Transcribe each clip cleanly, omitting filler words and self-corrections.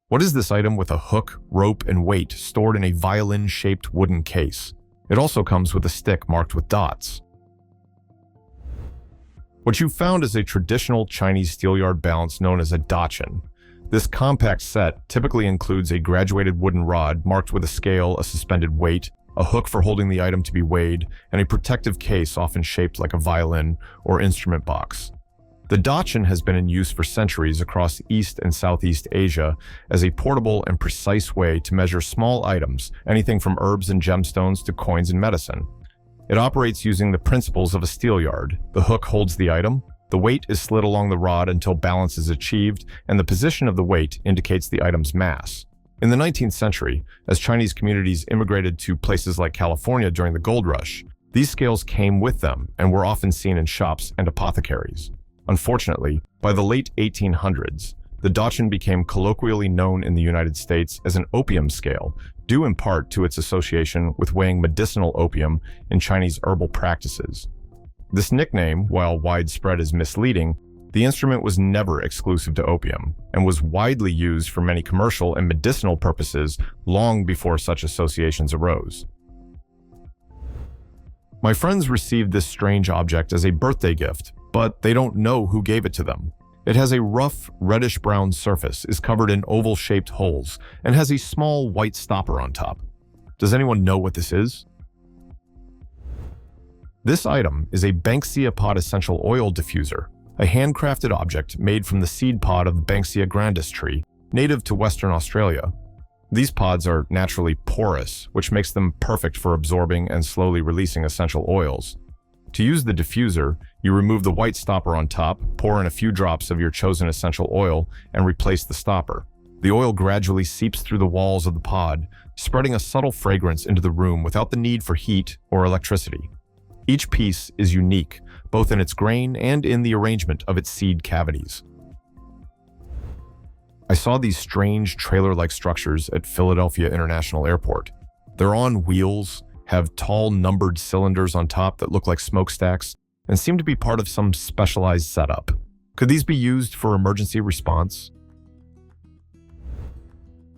What is this item with a hook, rope, and weight stored in a violin-shaped wooden case? It also comes with a stick marked with dots. What you found is a traditional Chinese steelyard balance known as a dachshund. This compact set typically includes a graduated wooden rod marked with a scale, a suspended weight, a hook for holding the item to be weighed, and a protective case often shaped like a violin or instrument box. The dachshund has been in use for centuries across East and Southeast Asia as a portable and precise way to measure small items, anything from herbs and gemstones to coins and medicine. It operates using the principles of a steelyard. The hook holds the item, the weight is slid along the rod until balance is achieved, and the position of the weight indicates the item's mass. In the 19th century, as Chinese communities immigrated to places like California during the gold rush, these scales came with them and were often seen in shops and apothecaries. Unfortunately, by the late 1800s, the dachshund became colloquially known in the United States as an opium scale, due in part to its association with weighing medicinal opium in Chinese herbal practices. This nickname, while widespread, is misleading. The instrument was never exclusive to opium and was widely used for many commercial and medicinal purposes long before such associations arose. My friends received this strange object as a birthday gift, but they don't know who gave it to them. It has a rough, reddish-brown surface, is covered in oval-shaped holes, and has a small white stopper on top. Does anyone know what this is? This item is a Banksia pod essential oil diffuser, a handcrafted object made from the seed pod of the Banksia grandis tree, native to Western Australia. These pods are naturally porous, which makes them perfect for absorbing and slowly releasing essential oils. To use the diffuser, you remove the white stopper on top, pour in a few drops of your chosen essential oil, and replace the stopper. The oil gradually seeps through the walls of the pod, spreading a subtle fragrance into the room without the need for heat or electricity. Each piece is unique, both in its grain and in the arrangement of its seed cavities. I saw these strange trailer-like structures at Philadelphia International Airport. They're on wheels, have tall numbered cylinders on top that look like smokestacks, and seem to be part of some specialized setup. Could these be used for emergency response?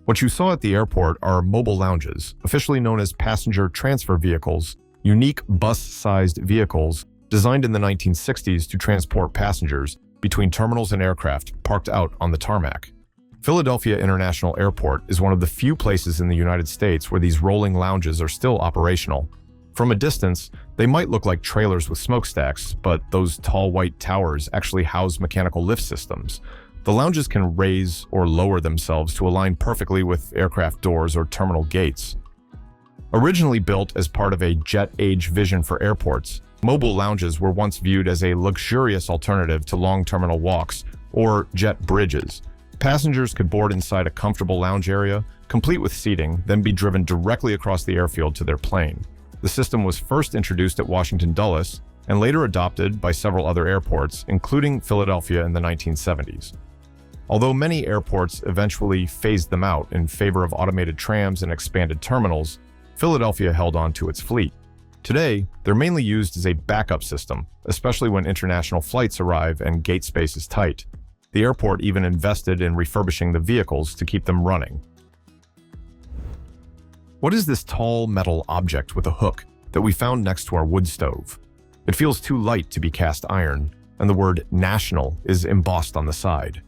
What you saw at the airport are mobile lounges, officially known as passenger transfer vehicles, unique bus-sized vehicles designed in the 1960s to transport passengers between terminals and aircraft parked out on the tarmac. Philadelphia International Airport is one of the few places in the United States where these rolling lounges are still operational. From a distance, they might look like trailers with smokestacks, but those tall white towers actually house mechanical lift systems. The lounges can raise or lower themselves to align perfectly with aircraft doors or terminal gates. Originally built as part of a jet-age vision for airports, mobile lounges were once viewed as a luxurious alternative to long terminal walks or jet bridges. Passengers could board inside a comfortable lounge area, complete with seating, then be driven directly across the airfield to their plane. The system was first introduced at Washington Dulles and later adopted by several other airports, including Philadelphia in the 1970s. Although many airports eventually phased them out in favor of automated trams and expanded terminals, Philadelphia held on to its fleet. Today, they're mainly used as a backup system, especially when international flights arrive and gate space is tight. The airport even invested in refurbishing the vehicles to keep them running. What is this tall metal object with a hook that we found next to our wood stove? It feels too light to be cast iron, and the word "national" is embossed on the side.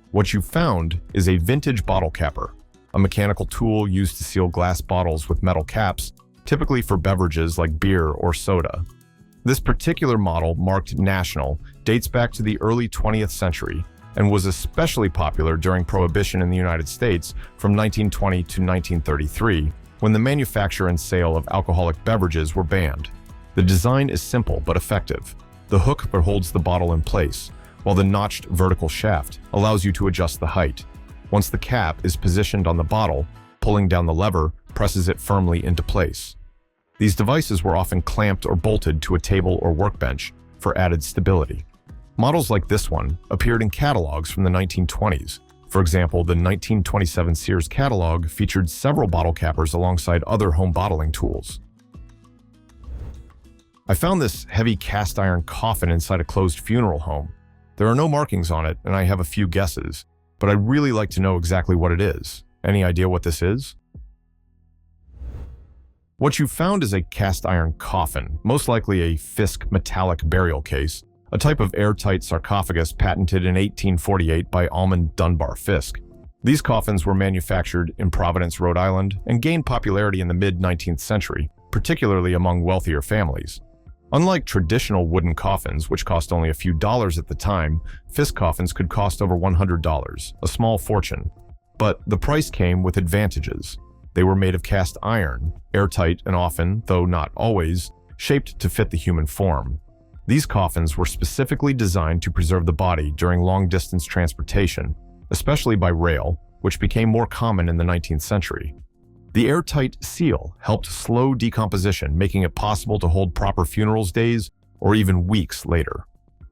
What you found is a vintage bottle capper, a mechanical tool used to seal glass bottles with metal caps, typically for beverages like beer or soda. This particular model, marked National, dates back to the early 20th century and was especially popular during Prohibition in the United States from 1920 to 1933, when the manufacture and sale of alcoholic beverages were banned. The design is simple but effective. The hook holds the bottle in place, while the notched vertical shaft allows you to adjust the height. Once the cap is positioned on the bottle, pulling down the lever presses it firmly into place. These devices were often clamped or bolted to a table or workbench for added stability. Models like this one appeared in catalogs from the 1920s. For example, the 1927 Sears catalog featured several bottle cappers alongside other home bottling tools. I found this heavy cast iron coffin inside a closed funeral home. There are no markings on it, and I have a few guesses. but I'd really like to know exactly what it is. Any idea what this is? What you found is a cast iron coffin, most likely a Fisk metallic burial case, a type of airtight sarcophagus patented in 1848 by Almond Dunbar Fisk. These coffins were manufactured in Providence, Rhode Island, and gained popularity in the mid-19th century, particularly among wealthier families. Unlike traditional wooden coffins, which cost only a few dollars at the time, Fisk coffins could cost over $100, a small fortune. But the price came with advantages. They were made of cast iron, airtight and often, though not always, shaped to fit the human form. These coffins were specifically designed to preserve the body during long-distance transportation, especially by rail, which became more common in the 19th century. The airtight seal helped slow decomposition, making it possible to hold proper funerals days or even weeks later.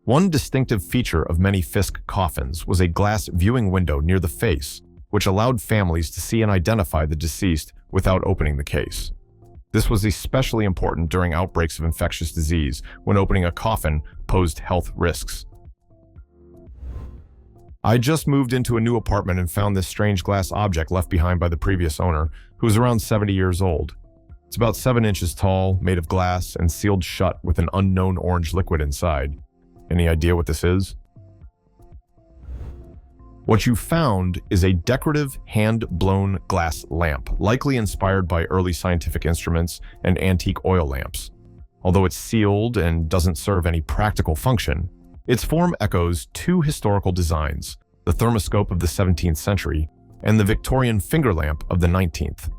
One distinctive feature of many Fisk coffins was a glass viewing window near the face, which allowed families to see and identify the deceased without opening the case. This was especially important during outbreaks of infectious disease, when opening a coffin posed health risks. I just moved into a new apartment and found this strange glass object left behind by the previous owner, who was around 70 years old. It's about 7 inches tall, made of glass, and sealed shut with an unknown orange liquid inside. Any idea what this is? What you found is a decorative hand-blown glass lamp, likely inspired by early scientific instruments and antique oil lamps. Although it's sealed and doesn't serve any practical function, its form echoes two historical designs, the thermoscope of the 17th century and the Victorian finger lamp of the 19th.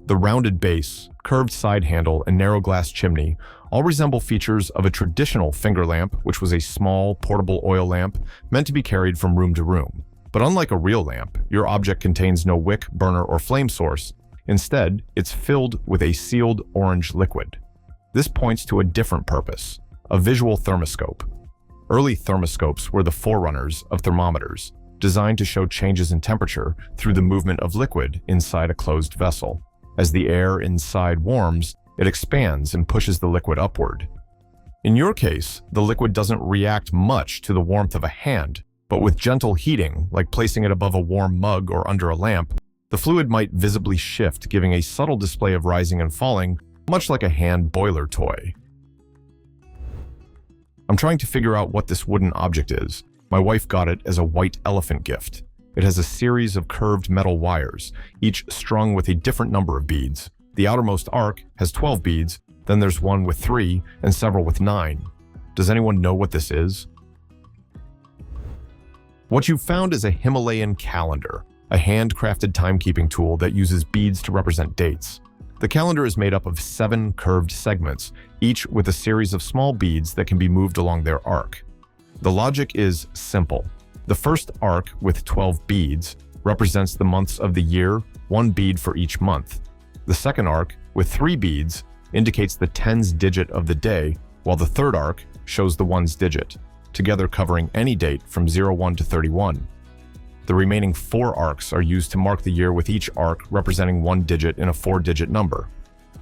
The rounded base, curved side handle, and narrow glass chimney all resemble features of a traditional finger lamp, which was a small, portable oil lamp meant to be carried from room to room. But unlike a real lamp, your object contains no wick, burner, or flame source. Instead, it's filled with a sealed orange liquid. This points to a different purpose, a visual thermoscope. Early thermoscopes were the forerunners of thermometers, designed to show changes in temperature through the movement of liquid inside a closed vessel. As the air inside warms, it expands and pushes the liquid upward. In your case, the liquid doesn't react much to the warmth of a hand, but with gentle heating, like placing it above a warm mug or under a lamp, the fluid might visibly shift, giving a subtle display of rising and falling, much like a hand boiler toy. I'm trying to figure out what this wooden object is. My wife got it as a white elephant gift. It has a series of curved metal wires, each strung with a different number of beads. The outermost arc has 12 beads, then there's one with 3 and several with 9. Does anyone know what this is? What you found is a Himalayan calendar, a handcrafted timekeeping tool that uses beads to represent dates. The calendar is made up of 7 curved segments, each with a series of small beads that can be moved along their arc. The logic is simple. The first arc with 12 beads represents the months of the year, 1 bead for each month. The second arc, with 3 beads, indicates the tens digit of the day, while the third arc shows the ones digit, together covering any date from 01 to 31. The remaining 4 arcs are used to mark the year, with each arc representing 1 digit in a 4-digit number.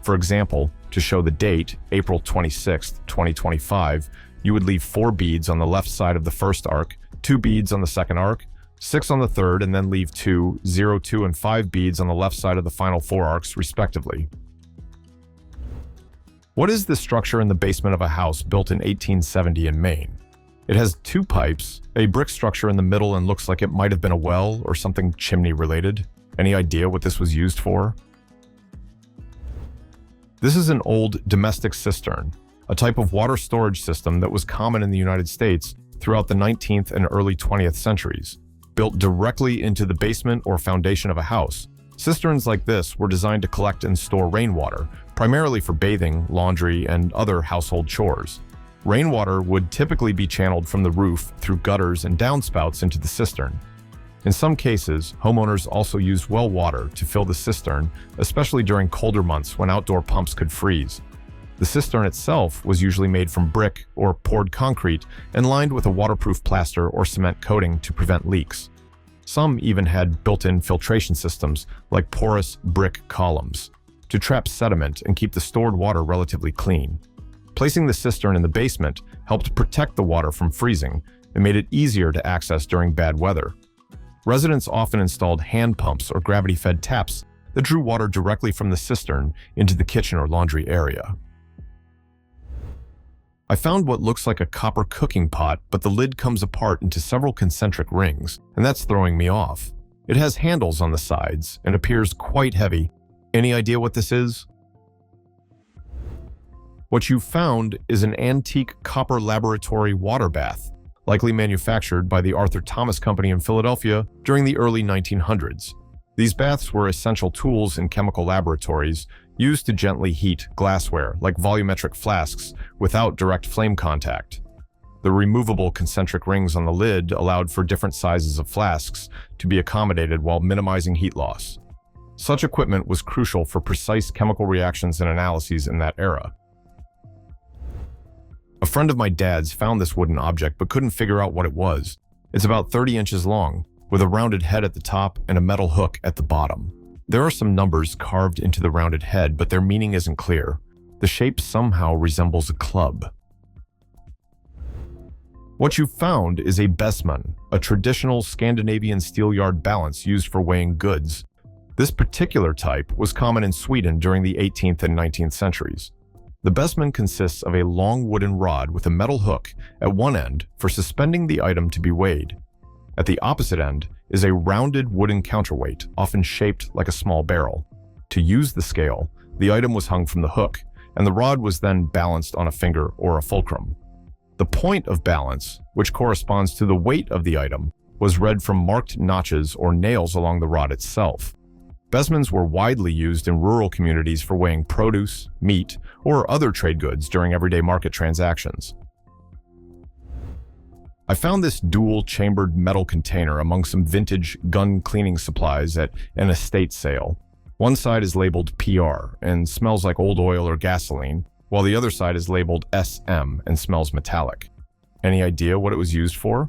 For example, to show the date, April 26, 2025, you would leave 4 beads on the left side of the first arc, 2 beads on the second arc, 6 on the third, and then leave 2, 0, 2, and 5 beads on the left side of the final 4 arcs, respectively. What is the structure in the basement of a house built in 1870 in Maine? It has 2 pipes, a brick structure in the middle, and looks like it might have been a well or something chimney-related. Any idea what this was used for? This is an old domestic cistern, a type of water storage system that was common in the United States throughout the 19th and early 20th centuries. Built directly into the basement or foundation of a house, cisterns like this were designed to collect and store rainwater, primarily for bathing, laundry, and other household chores. Rainwater would typically be channeled from the roof through gutters and downspouts into the cistern. In some cases, homeowners also used well water to fill the cistern, especially during colder months when outdoor pumps could freeze. The cistern itself was usually made from brick or poured concrete and lined with a waterproof plaster or cement coating to prevent leaks. Some even had built-in filtration systems like porous brick columns to trap sediment and keep the stored water relatively clean. Placing the cistern in the basement helped protect the water from freezing and made it easier to access during bad weather. Residents often installed hand pumps or gravity-fed taps that drew water directly from the cistern into the kitchen or laundry area. I found what looks like a copper cooking pot, but the lid comes apart into several concentric rings, and that's throwing me off. It has handles on the sides and appears quite heavy. Any idea what this is? What you found is an antique copper laboratory water bath, likely manufactured by the Arthur Thomas Company in Philadelphia during the early 1900s. These baths were essential tools in chemical laboratories used to gently heat glassware, like volumetric flasks, without direct flame contact. The removable concentric rings on the lid allowed for different sizes of flasks to be accommodated while minimizing heat loss. Such equipment was crucial for precise chemical reactions and analyses in that era. A friend of my dad's found this wooden object but couldn't figure out what it was. It's about 30 inches long, with a rounded head at the top and a metal hook at the bottom. There are some numbers carved into the rounded head, but their meaning isn't clear. The shape somehow resembles a club. What you found is a besman, a traditional Scandinavian steelyard balance used for weighing goods. This particular type was common in Sweden during the 18th and 19th centuries. The besman consists of a long wooden rod with a metal hook at one end for suspending the item to be weighed. At the opposite end is a rounded wooden counterweight, often shaped like a small barrel. To use the scale, the item was hung from the hook, and the rod was then balanced on a finger or a fulcrum. The point of balance, which corresponds to the weight of the item, was read from marked notches or nails along the rod itself. Besmans were widely used in rural communities for weighing produce, meat, or other trade goods during everyday market transactions. I found this dual-chambered metal container among some vintage gun cleaning supplies at an estate sale. One side is labeled PR and smells like old oil or gasoline, while the other side is labeled SM and smells metallic. Any idea what it was used for?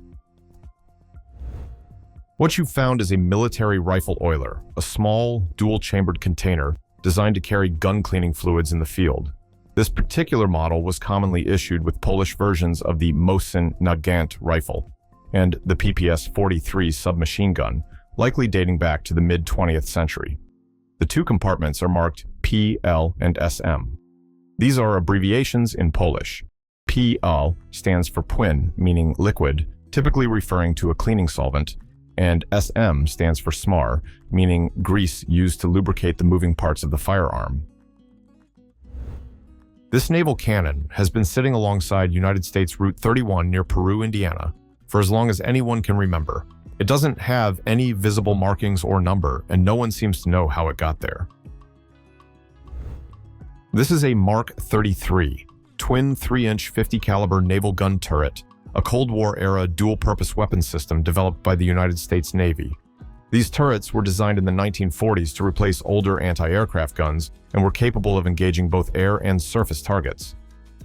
What you found is a military rifle oiler, a small, dual-chambered container designed to carry gun cleaning fluids in the field. This particular model was commonly issued with Polish versions of the Mosin Nagant rifle and the PPS-43 submachine gun, likely dating back to the mid-20th century. The two compartments are marked PL and SM. These are abbreviations in Polish. PL stands for płyn, meaning liquid, typically referring to a cleaning solvent, and SM stands for smar, meaning grease used to lubricate the moving parts of the firearm. This naval cannon has been sitting alongside United States Route 31 near Peru, Indiana, for as long as anyone can remember. It doesn't have any visible markings or number, and no one seems to know how it got there. This is a Mark 33, twin 3-inch 50 caliber naval gun turret, a Cold War-era dual-purpose weapon system developed by the United States Navy. These turrets were designed in the 1940s to replace older anti-aircraft guns and were capable of engaging both air and surface targets.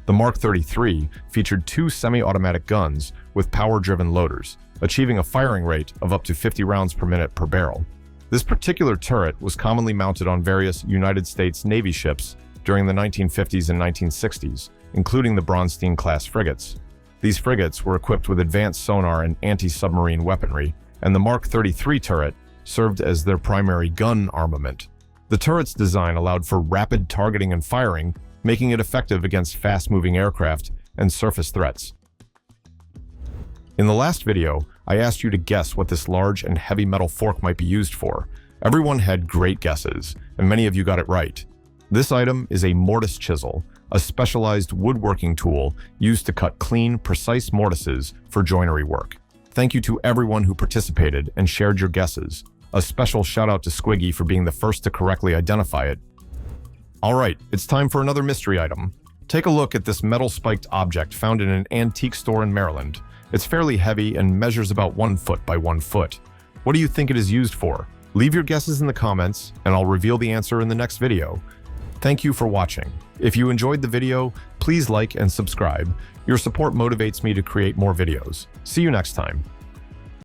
The Mark 33 featured two semi-automatic guns with power-driven loaders, achieving a firing rate of up to 50 rounds per minute per barrel. This particular turret was commonly mounted on various United States Navy ships during the 1950s and 1960s, including the Braunstein-class frigates. These frigates were equipped with advanced sonar and anti-submarine weaponry, and the Mark 33 turret served as their primary gun armament. The turret's design allowed for rapid targeting and firing, making it effective against fast-moving aircraft and surface threats. In the last video, I asked you to guess what this large and heavy metal fork might be used for. Everyone had great guesses, and many of you got it right. This item is a mortise chisel, a specialized woodworking tool used to cut clean, precise mortises for joinery work. Thank you to everyone who participated and shared your guesses. A special shout out to Squiggy for being the first to correctly identify it. Alright, it's time for another mystery item. Take a look at this metal spiked object found in an antique store in Maryland. It's fairly heavy and measures about 1 foot by 1 foot. What do you think it is used for? Leave your guesses in the comments and I'll reveal the answer in the next video. Thank you for watching. If you enjoyed the video, please like and subscribe. Your support motivates me to create more videos. See you next time.